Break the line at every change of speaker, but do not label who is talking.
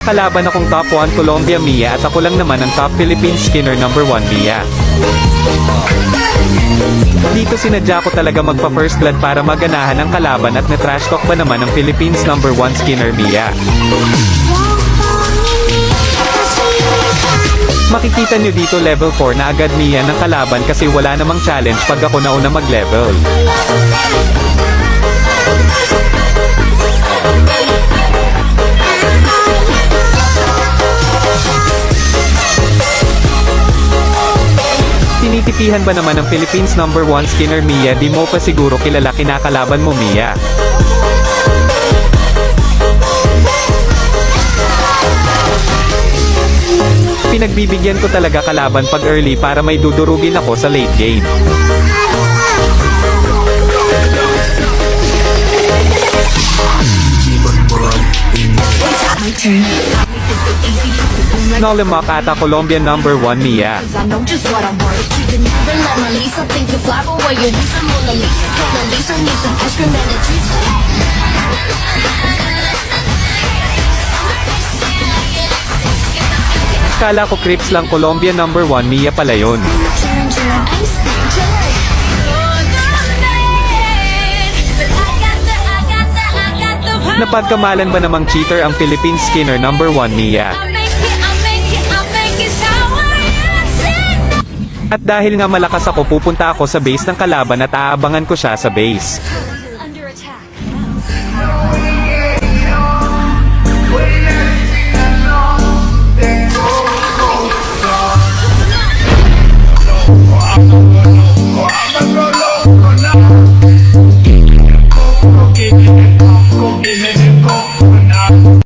Kalaban akong top 1 Colombia Mia at ako lang naman ang top Philippine Skinner number 1 Mia. Dito sinadya ko talaga magpa first blood para maganahan ang kalaban at na-trash talk ba naman ang Philippines number 1 Skinner Mia. Makikita nyo dito level 4 na agad Mia ng kalaban kasi wala namang challenge pag ako nauna mag-level. Tinitipihan ba naman ng Philippines number 1 Skinner Mia? Di mo pa siguro kilala kinakalaban mo Mia. Pinagbibigyan ko talaga kalaban pag early para may dudurugin ako sa late game. Nolimak ata Colombian number 1 Mia. Kala ko Crips lang Colombian number 1 Mia pala yun. Napagkamalan ba namang cheater ang Philippine Skinner number 1 Mia? At dahil nga malakas ako pupunta ako sa base ng kalaban at aabangan ko siya sa base.